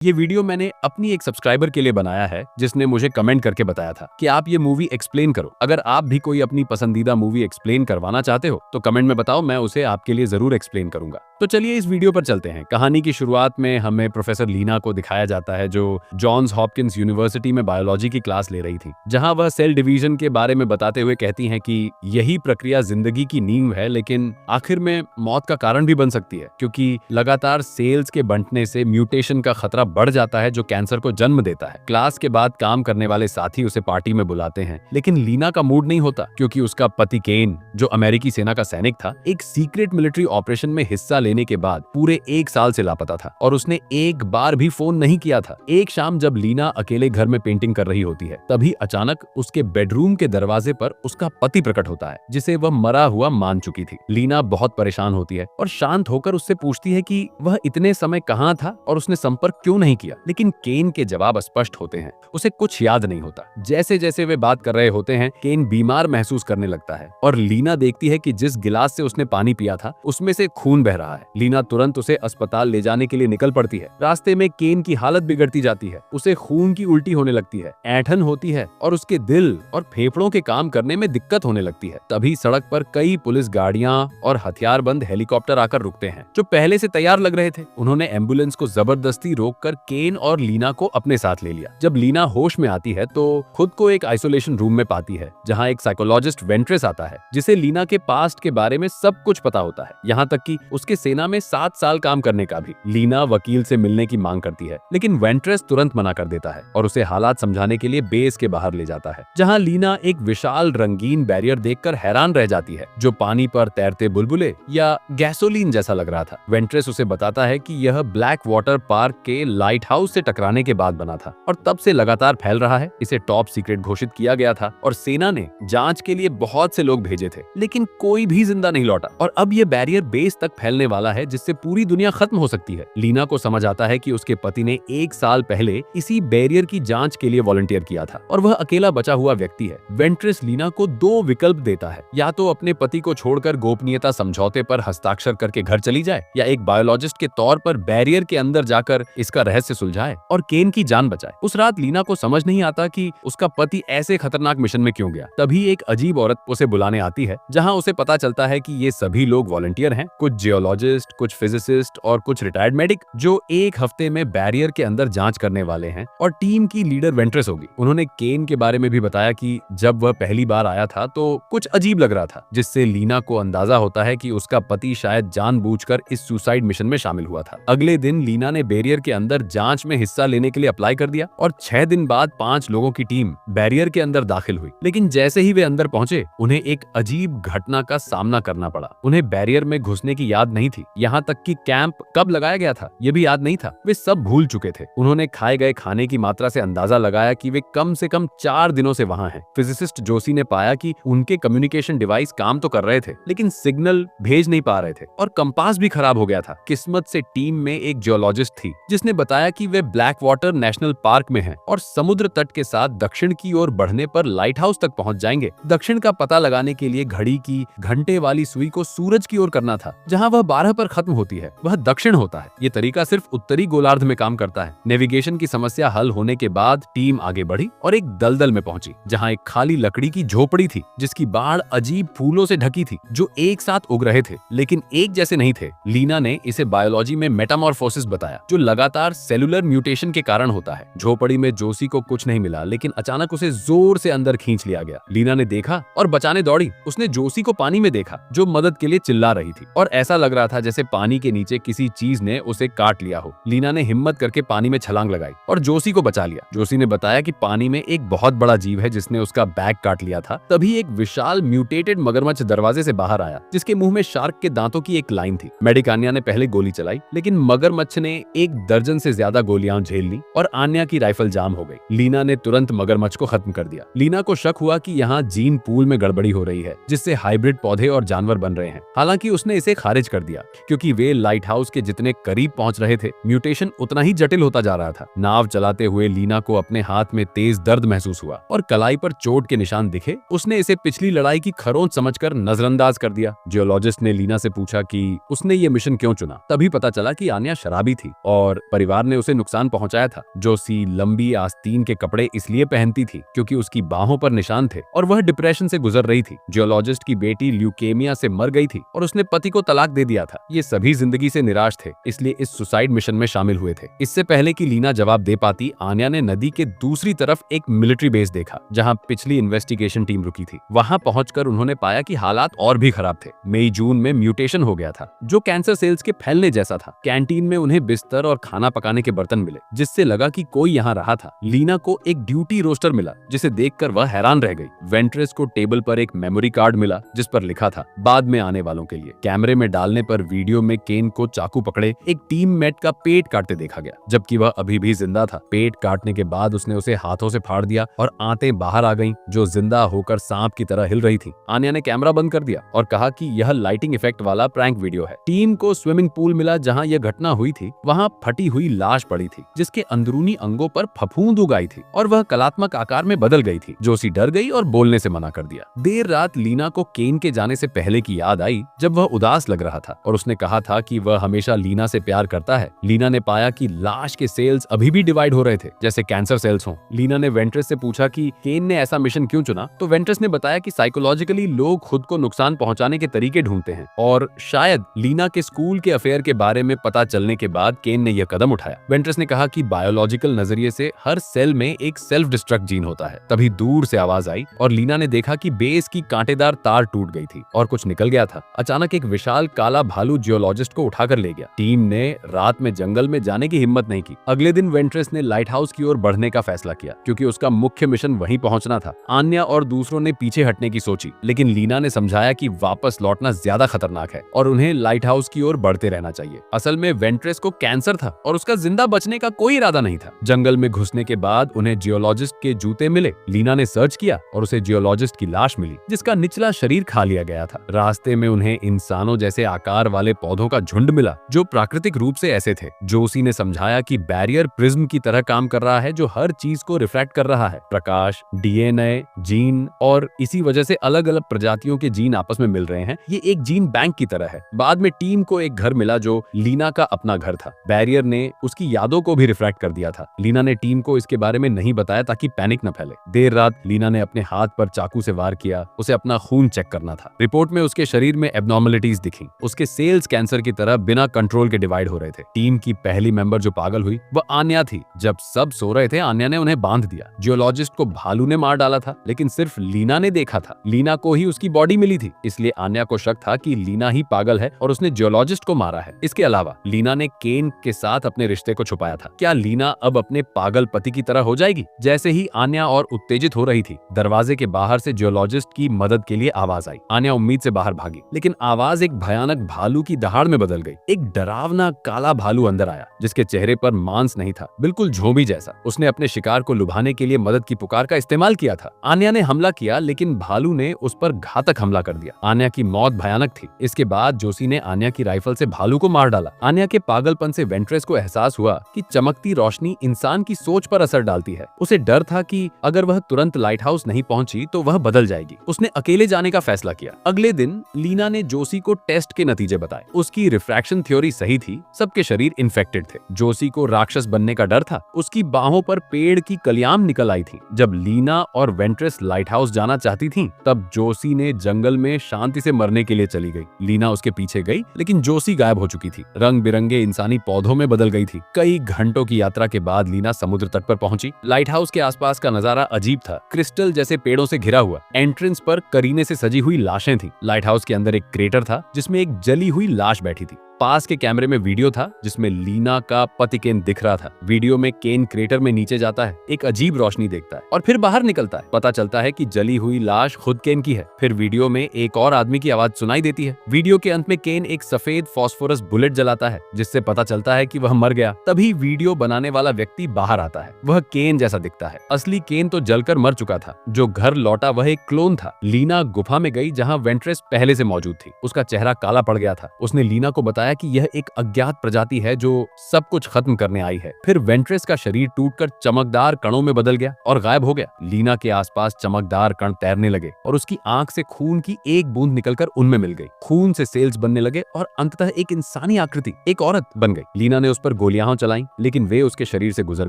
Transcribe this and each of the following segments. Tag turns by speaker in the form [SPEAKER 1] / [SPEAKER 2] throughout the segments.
[SPEAKER 1] ये वीडियो मैंने अपनी एक सब्सक्राइबर के लिए बनाया है जिसने मुझे कमेंट करके बताया था कि आप ये मूवी एक्सप्लेन करो। अगर आप भी कोई अपनी पसंदीदा मूवी एक्सप्लेन करवाना चाहते हो तो कमेंट में बताओ, मैं उसे आपके लिए जरूर एक्सप्लेन करूंगा। तो चलिए इस वीडियो पर चलते हैं। कहानी की शुरुआत में हमें प्रोफेसर लीना को दिखाया जाता है जो जॉन्स हॉपकिंस यूनिवर्सिटी में बायोलॉजी की क्लास ले रही थी, जहां वह सेल डिवीजन के बारे में बताते हुए कहती हैं कि यही प्रक्रिया जिंदगी की नींव है, लेकिन आखिर में मौत का कारण भी बन सकती है, क्योंकि लगातार सेल्स के बंटने से म्यूटेशन का खतरा बढ़ जाता है जो कैंसर को जन्म देता है। क्लास के बाद काम करने वाले साथी उसे पार्टी में बुलाते हैं, लेकिन लीना का मूड नहीं होता क्योंकि उसका पति केन, जो अमेरिकी सेना का सैनिक था, एक सीक्रेट मिलिट्री ऑपरेशन में हिस्सा लेने के बाद पूरे 1 साल से लापता था और उसने एक बार भी फोन नहीं किया था। एक शाम जब लीना अकेले घर में पेंटिंग कर रही होती है, तभी अचानक उसके बेडरूम के दरवाजे पर उसका पति प्रकट होता है, जिसे वह मरा हुआ मान चुकी थी। लीना बहुत परेशान होती है और शांत होकर उससे पूछती है कि वह इतने समय कहाँ था और उसने संपर्क क्यों नहीं किया, लेकिन केन के जवाब स्पष्ट होते हैं, उसे कुछ याद नहीं होता। जैसे जैसे वे बात कर रहे होते हैं, केन बीमार महसूस करने लगता है और लीना देखती है कि जिस गिलास से उसने पानी पिया था उसमें से खून बह रहा है। लीना तुरंत उसे अस्पताल ले जाने के लिए निकल पड़ती है। रास्ते में केन की हालत बिगड़ती जाती है, उसे खून की उल्टी होने लगती है, ऐंठन होती है और उसके दिल और फेफड़ों के काम करने में दिक्कत होने लगती है। तभी सड़क पर कई पुलिस गाड़ियां और हथियारबंद हेलीकॉप्टर आकर रुकते हैं, जो पहले से तैयार लग रहे थे। उन्होंने एम्बुलेंस को जबरदस्ती रोककर केन और लीना को अपने साथ ले लिया। जब लीना होश में आती है तो खुद को एक आइसोलेशन रूम में पाती है, जहां एक साइकोलॉजिस्ट वेंट्रेस आता है, जिसे लीना के पास्ट के बारे में सब कुछ पता होता है, यहाँ तक कि उसके सेना में 7 साल काम करने का भी। लीना वकील से मिलने की मांग करती है, लेकिन वेंट्रेस तुरंत मना कर देता है और उसे हालात समझाने के लिए बेस के बाहर ले जाता है, जहां लीना एक विशाल रंगीन बैरियर देखकर हैरान रह जाती है, जो पानी पर तैरते बुलबुले या गैसोलीन जैसा लग रहा था। वेंट्रेस उसे बताता है कि यह ब्लैक वाटर पार्क के लाइट हाउस से टकराने के बाद बना था और तब से लगातार फैल रहा है। इसे टॉप सीक्रेट घोषित किया गया था और सेना ने जांच के लिए बहुत से लोग भेजे थे, लेकिन कोई भी जिंदा नहीं लौटा और अब यह बैरियर बेस तक फैलने वाला है, जिससे पूरी दुनिया खत्म हो सकती है। लीना को समझ आता है कि उसके पति ने 1 साल पहले इसी बैरियर की जांच के लिए वॉलंटियर किया था और वह अकेला बचा हुआ व्यक्ति है। वेंट्रेस लीना को 2 विकल्प देता है, या तो अपने पति को छोड़कर गोपनीयता समझौते पर हस्ताक्षर करके घर चली जाए, या एक बायोलॉजिस्ट के तौर पर बैरियर के अंदर जाकर इसका रहस्य सुलझाए और केन की जान बचाए। उस रात लीना को समझ नहीं आता कि उसका पति ऐसे खतरनाक मिशन में क्यों गया। तभी एक अजीब औरत उसे बुलाने आती है, जहां उसे पता चलता है कि ये सभी लोग वॉलंटियर हैं, कुछ जियोलॉजिस्ट, कुछ फिजिसिस्ट और कुछ रिटायर्ड मेडिक, जो 1 हफ्ते में बैरियर के अंदर जांच करने वाले हैं और टीम की लीडर वेंट्रेस होगी। उन्होंने केन के बारे में भी बताया कि जब वह पहली बार आया था तो कुछ अजीब लग रहा था, जिससे लीना को अंदाजा होता है कि उसका पति शायद जानबूझकर इस सुसाइड मिशन में शामिल हुआ था। अगले दिन लीना ने बैरियर के अंदर जांच में हिस्सा लेने के लिए अप्लाई कर दिया और 6 दिन बाद 5 लोगों की टीम बैरियर के अंदर दाखिल हुई, लेकिन जैसे ही वे अंदर पहुंचे उन्हें एक अजीब घटना का सामना करना पड़ा। उन्हें बैरियर में घुसने की याद नहीं थी, यहाँ तक कि कैंप कब लगाया गया था ये भी याद नहीं था। वे सब भूल चुके थे। उन्होंने खाए गए खाने की मात्रा से अंदाजा लगाया कि वे कम से कम 4 दिनों से वहां हैं। फिजिसिस्ट जोशी ने पाया कि उनके कम्युनिकेशन डिवाइस काम तो कर रहे थे, लेकिन सिग्नल भेज नहीं पा रहे थे और कंपास भी खराब हो गया था। किस्मत से टीम में एक जियोलॉजिस्ट थी, जिसने बताया कि वे ब्लैक वाटर नेशनल पार्क में हैं और समुद्र तट के साथ दक्षिण की ओर बढ़ने पर लाइट हाउस तक पहुंच जाएंगे। दक्षिण का पता लगाने के लिए घड़ी की घंटे वाली सुई को सूरज की ओर करना था, जहां वह 12 पर खत्म होती है, वह दक्षिण होता है। ये तरीका सिर्फ उत्तरी गोलार्ध में काम करता है। नेविगेशन की समस्या हल होने के बाद टीम आगे बढ़ी और एक दलदल में पहुंची, जहां एक खाली लकड़ी की झोपड़ी थी, जिसकी बाढ़ अजीब फूलों से ढकी थी, जो एक साथ उग रहे थे लेकिन एक जैसे नहीं थे। लीना ने इसे बायोलॉजी में मेटामॉर्फोसिस बताया, जो लगातार सेलुलर म्यूटेशन के कारण होता है। झोपड़ी में जोशी को कुछ नहीं मिला, लेकिन अचानक उसे जोर से अंदर खींच लिया गया। लीना ने देखा और बचाने दौड़ी। उसने जोशी को पानी में देखा, जो मदद के लिए चिल्ला रही थी और ऐसा लग रहा था जैसे पानी के नीचे किसी चीज ने उसे काट लिया हो। लीना ने हिम्मत करके पानी में छलांग लगाई और जोशी को बचा लिया। जोशी ने बताया कि पानी में एक बहुत बड़ा जीव है जिसने उसका बैग काट लिया था। तभी एक विशाल म्यूटेटेड मगरमच्छ दरवाजे से बाहर आया, जिसके मुंह में शार्क के दांतों की एक लाइन थी। मेडिक आन्या ने पहले गोली चलाई, लेकिन मगरमच्छ ने 1 दर्जन से ज्यादा गोलियां झेल ली और आन्या की राइफल जाम हो गई। लीना ने तुरंत मगरमच्छ को खत्म कर दिया। लीना को शक हुआ कि यहाँ जीन पूल में गड़बड़ी हो रही है, जिससे हाइब्रिड पौधे और जानवर बन रहे हैं। हालांकि उसने इसे खारिज कर दिया। दिया। क्योंकि वे लाइट हाउस के जितने करीब पहुंच रहे थे, म्यूटेशन उतना ही जटिल होता जा रहा था। नाव चलाते हुए लीना को अपने हाथ में तेज दर्द महसूस हुआ और कलाई पर चोट के निशान दिखे। उसने इसे पिछली लड़ाई की खरोंच समझकर नजरअंदाज कर दिया। जियोलॉजिस्ट ने लीना से पूछा कि उसने ये मिशन क्यों चुना। तभी पता चला कि आन्या शराबी थी और परिवार ने उसे नुकसान पहुंचाया था। जोशी लंबी आस्तीन के कपड़े इसलिए पहनती थी क्योंकि उसकी बाहों पर निशान थे और वह डिप्रेशन से गुजर रही थी। जियोलॉजिस्ट की बेटी ल्यूकेमिया से मर गई थी और उसने पति को तलाक दे दिया था। ये सभी जिंदगी से निराश थे, इसलिए इस सुसाइड मिशन में शामिल हुए थे। इससे पहले कि लीना जवाब दे पाती, आन्या ने नदी के दूसरी तरफ एक मिलिट्री बेस देखा जहां पिछली इन्वेस्टिगेशन टीम रुकी थी। वहां पहुंचकर उन्होंने पाया कि हालात और भी खराब थे। मई जून में म्यूटेशन हो गया था जो कैंसर सेल्स के फैलने जैसा था। कैंटीन में उन्हें बिस्तर और खाना पकाने के बर्तन मिले, जिससे लगा कि कोई यहाँ रहा था। लीना को एक ड्यूटी रोस्टर मिला जिसे देखकर वह हैरान रह गई। वेंट्रेस को टेबल पर एक मेमोरी कार्ड मिला जिस पर लिखा था बाद में आने वालों के लिए। कैमरे में डालने पर वीडियो में केन को चाकू पकड़े एक टीममेट का पेट काटते देखा गया, जबकि वह अभी भी जिंदा था। पेट काटने के बाद उसने उसे हाथों से फाड़ दिया और आंतें बाहर आ गईं, जो जिंदा होकर सांप की तरह हिल रही थी। आन्या ने कैमरा बंद कर दिया और कहा कि यह लाइटिंग इफेक्ट वाला प्रैंक वीडियो है। टीम को स्विमिंग पूल मिला जहां यह घटना हुई थी। वहां फटी हुई लाश पड़ी थी जिसके अंदरूनी अंगों पर फफूंद उगाई थी और वह कलात्मक आकार में बदल गई थी। जोशी डर गई और बोलने से मना कर दिया। देर रात लीना को केन के जाने से पहले की याद आई जब वह उदास लग रहा था और उसने कहा था कि वह हमेशा लीना से प्यार करता है। लीना ने पाया कि लाश के सेल्स अभी भी डिवाइड हो रहे थे जैसे कैंसर सेल्स हों। लीना ने वेंट्रेस से पूछा कि केन ने ऐसा मिशन क्यों चुना, तो वेंट्रेस ने बताया कि साइकोलॉजिकली लोग खुद को नुकसान पहुंचाने के तरीके ढूंढते हैं और शायद लीना के स्कूल के अफेयर के बारे में पता चलने के बाद केन ने यह कदम उठाया। वेंट्रेस ने कहा कि बायोलॉजिकल नजरिए से हर सेल में एक सेल्फ डिस्ट्रक्ट जीन होता है। तभी दूर से आवाज आई और लीना ने देखा कि बेस की कांटेदार तार टूट गई थी और कुछ निकल गया था। अचानक एक विशाल काला भालू जियोलॉजिस्ट को उठाकर ले गया। टीम ने रात में जंगल में जाने की हिम्मत नहीं की। अगले दिन वेंट्रेस ने लाइट हाउस की ओर बढ़ने का फैसला किया क्योंकि उसका मुख्य मिशन वहीं पहुंचना था। आन्या और दूसरों ने पीछे हटने की सोची, लेकिन लीना ने समझाया कि वापस लौटना ज्यादा खतरनाक है और उन्हें लाइट हाउस की ओर बढ़ते रहना चाहिए। असल में वेंट्रेस को कैंसर था और उसका जिंदा बचने का कोई इरादा नहीं था। जंगल में घुसने के बाद उन्हें जियोलॉजिस्ट के जूते मिले। लीना ने सर्च किया और उसे जियोलॉजिस्ट की लाश मिली जिसका निचला शरीर खा लिया गया था। रास्ते में उन्हें इंसानों जैसे आकार वाले पौधों का झुंड मिला जो प्राकृतिक रूप से ऐसे थे। जोशी ने समझाया कि बैरियर प्रिज्म की तरह काम कर रहा है जो हर चीज को रिफ्लेक्ट कर रहा है, प्रकाश, डीएनए, जीन, और इसी वजह से अलग अलग प्रजातियों के जीन आपस में मिल रहे हैं। ये एक जीन बैंक की तरह है। बाद में टीम को एक घर मिला जो लीना का अपना घर था। बैरियर ने उसकी यादों को भी रिफ्लेक्ट कर दिया था। लीना ने टीम को इसके बारे में नहीं बताया ताकि पैनिक न फैले। देर रात लीना ने अपने हाथ पर चाकू से वार किया। उसे अपना खून चेक करना था। रिपोर्ट में उसके शरीर में एब्नॉर्मलिटीज दिखी। उसके सेल्स कैंसर की तरह बिना कंट्रोल के डिवाइड हो रहे थे। टीम की पहली मेंबर जो पागल हुई वह आन्या थी। जब सब सो रहे थे, आन्या ने उन्हें बांध दिया। जियोलॉजिस्ट को भालू ने मार डाला था, लेकिन सिर्फ लीना ने देखा था। लीना को ही उसकी बॉडी मिली थी, इसलिए आन्या को शक था कि लीना ही पागल है और उसने जियोलॉजिस्ट को मारा है। इसके अलावा लीना ने केन के साथ अपने रिश्ते को छुपाया था। क्या लीना अब अपने पागल पति की तरह हो जाएगी? जैसे ही आन्या और उत्तेजित हो रही थी, दरवाजे के बाहर से जियोलॉजिस्ट की मदद के लिए आवाज आई। आन्या उम्मीद से बाहर भागी, लेकिन आवाज एक भयानक भालू की दहाड़ में बदल गई। एक डरावना काला भालू अंदर आया जिसके चेहरे पर मांस नहीं था, बिल्कुल झोंबी जैसा। उसने अपने शिकार को लुभाने के लिए मदद की पुकार का इस्तेमाल किया था। आन्या ने हमला किया, लेकिन भालू ने उस पर घातक हमला कर दिया। आन्या की मौत भयानक थी। इसके बाद जोशी ने आन्या की राइफल से भालू को मार डाला। आन्या के पागलपन से वेंट्रेस को एहसास हुआ कि चमकती रोशनी इंसान की सोच पर असर डालती है। उसे डर था कि अगर वह तुरंत लाइट हाउस नहीं पहुंची तो वह बदल जाएगी। उसने अकेले जाने का फैसला किया। अगले दिन लीना ने जोशी को टेस्ट के नतीजे बताए। उसकी रिफ्रैक्शन थ्योरी सही थी। सबके शरीर इन्फेक्टेड थे। जोशी को राक्षस बनने का डर था। उसकी बाहों पर पेड़ की कलियाम निकल आई थी। जब लीना और वेंट्रेस लाइट हाउस जाना चाहती थी, तब जोशी ने जंगल में शांति से मरने के लिए चली गई। लीना उसके पीछे गई, लेकिन जोशी गायब हो चुकी थी। रंग बिरंगे इंसानी पौधों में बदल गई थी। कई घंटों की यात्रा के बाद लीना समुद्र तट पर पहुंची। लाइट हाउस के आसपास का नजारा अजीब था। क्रिस्टल जैसे पेड़ों से घिरा हुआ। एंट्रेंस पर करीने से सजी हुई लाशें थी। लाइट हाउस के अंदर एक क्रेटर था जिसमें एक जली हुई लाश बैठी थी। पास के कैमरे में वीडियो था जिसमें लीना का पति केन दिख रहा था। वीडियो में केन क्रेटर में नीचे जाता है, एक अजीब रोशनी देखता है और फिर बाहर निकलता है। पता चलता है कि जली हुई लाश खुद केन की है। फिर वीडियो में एक और आदमी की आवाज सुनाई देती है। वीडियो के अंत में केन एक सफेद फास्फोरस बुलेट जलाता है जिससे पता चलता है कि वह मर गया। तभी वीडियो बनाने वाला व्यक्ति बाहर आता है। वह केन जैसा दिखता है। असली केन तो जलकर मर चुका था। जो घर लौटा वह एक क्लोन था। लीना गुफा में गई जहां वेंट्रेस पहले से मौजूद थी। उसका चेहरा काला पड़ गया था। उसने लीना को बताया कि यह एक अज्ञात प्रजाति है जो सब कुछ खत्म करने आई है। फिर वेंट्रेस का शरीर टूटकर चमकदार कणों में बदल गया और गायब हो गया। लीना के आसपास चमकदार कण तैरने लगे और उसकी आंख से खून की एक बूंद निकलकर उनमें मिल गई। खून से सेल्स बनने लगे और अंततः एक इंसानी आकृति, एक औरत बन गई। लीना ने उस पर गोलियां चलाई लेकिन वे उसके शरीर से गुजर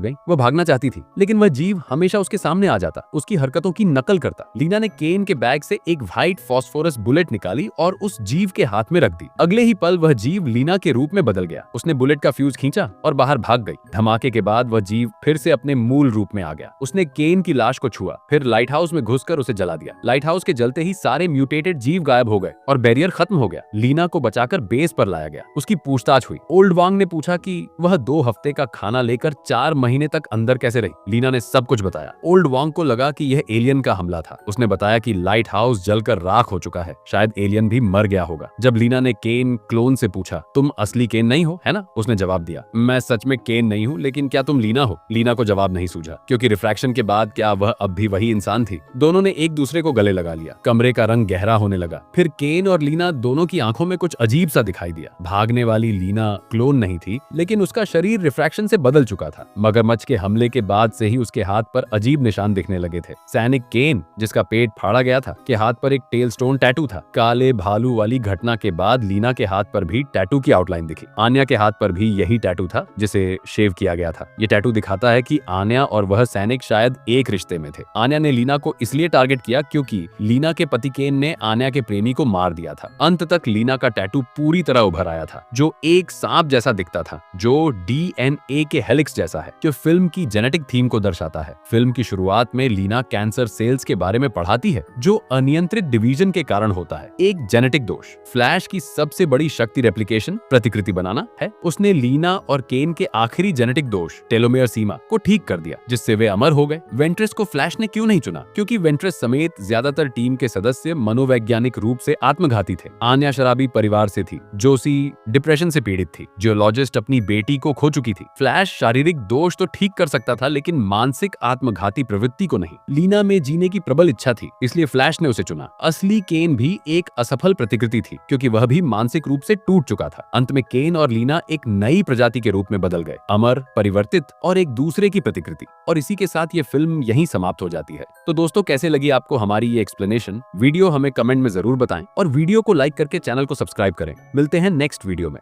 [SPEAKER 1] गईं। वह भागना चाहती थी लेकिन वह जीव हमेशा उसके सामने आ जाता, उसकी हरकतों की नकल करता। लीना ने केन के बैग से एक व्हाइट फास्फोरस बुलेट निकाली और उस जीव के हाथ में रख दी। अगले ही पल वह जीव लीना के रूप में बदल गया। उसने बुलेट का फ्यूज खींचा और बाहर भाग गई। धमाके के बाद वह जीव फिर से अपने मूल रूप में आ गया। उसने केन की लाश को छुआ, फिर लाइट हाउस में घुसकर उसे जला दिया। लाइट हाउस के जलते ही सारे म्यूटेटेड जीव गायब हो गए और बैरियर खत्म हो गया। लीना को बचाकर बेस पर लाया गया। उसकी पूछताछ हुई। ओल्ड वांग ने पूछा कि वह 2 हफ्ते का खाना लेकर 4 महीने तक अंदर कैसे रही। लीना ने सब कुछ बताया। ओल्ड वांग को लगा कि यह एलियन का हमला था। उसने बताया कि लाइट हाउस जलकर राख हो चुका है, शायद एलियन भी मर गया होगा। जब लीना ने केन क्लोन से पूछा, तुम असली केन नहीं हो, है ना? उसने जवाब दिया, मैं सच में केन नहीं हूँ, लेकिन क्या तुम लीना हो? लीना को जवाब नहीं सूझा क्योंकि रिफ्रैक्शन के बाद क्या वह अब भी वही इंसान थी? दोनों ने एक दूसरे को गले लगा लिया। कमरे का रंग गहरा होने लगा। फिर केन और लीना दोनों की आंखों में कुछ अजीब सा दिखाई दिया। भागने वाली लीना क्लोन नहीं थी लेकिन उसका शरीर रिफ्रैक्शन से बदल चुका था। मगरमच्छ के हमले के बाद से ही उसके हाथ पर अजीब निशान दिखने लगे थे। सैनिक केन, जिसका पेट फाड़ा गया था, के हाथ पर एक टेल स्टोन टैटू था। काले भालू वाली घटना के बाद लीना के हाथ पर भी टैटू की आउटलाइन दिखी। आन्या के हाथ पर भी यही टैटू था जिसे शेव किया गया था। ये टैटू दिखाता है कि आन्या और वह सैनिक शायद एक रिश्ते में थे। आन्या ने लीना को इसलिए टारगेट किया क्योंकि लीना के पति केन ने आन्या के प्रेमी को मार दिया था। अंत तक लीना का टैटू पूरी तरह उभर आया था, जो एक सांप जैसा दिखता था, जो DNA के हेलिक्स जैसा है, जो फिल्म की जेनेटिक थीम को दर्शाता है। फिल्म की शुरुआत में लीना कैंसर सेल्स के बारे में पढ़ाती है जो अनियंत्रित डिवीजन के कारण होता है, एक जेनेटिक दोष। फ्लैश की सबसे बड़ी शक्ति रेप्लिकेशन, प्रतिकृति बनाना है। उसने लीना और केन के आखिरी जेनेटिक दोष, टेलोमेयर सीमा, को ठीक कर दिया जिससे वे अमर हो गए। वेंट्रेस को फ्लैश ने क्यों नहीं चुना? क्योंकि वेंट्रेस समेत ज्यादातर टीम के सदस्य मनोवैज्ञानिक रूप से आत्मघाती थे। आन्या शराबी परिवार से थी, जोसी डिप्रेशन से पीड़ित थी, जियोलॉजिस्ट अपनी बेटी को खो चुकी थी। फ्लैश शारीरिक दोष तो ठीक कर सकता था लेकिन मानसिक आत्मघाती प्रवृत्ति को नहीं। लीना में जीने की प्रबल इच्छा थी, इसलिए फ्लैश ने उसे चुना। असली केन भी एक असफल प्रतिकृति थी क्योंकि वह भी मानसिक रूप से टूट चुका था। अंत में केन और लीना एक नई प्रजाति के रूप में बदल गए, अमर, परिवर्तित और एक दूसरे की प्रतिकृति। और इसी के साथ ये फिल्म यहीं समाप्त हो जाती है। तो दोस्तों, कैसे लगी आपको हमारी ये एक्सप्लेनेशन? वीडियो हमें कमेंट में जरूर बताएं और वीडियो को लाइक करके चैनल को सब्सक्राइब करें। मिलते हैं नेक्स्ट वीडियो में।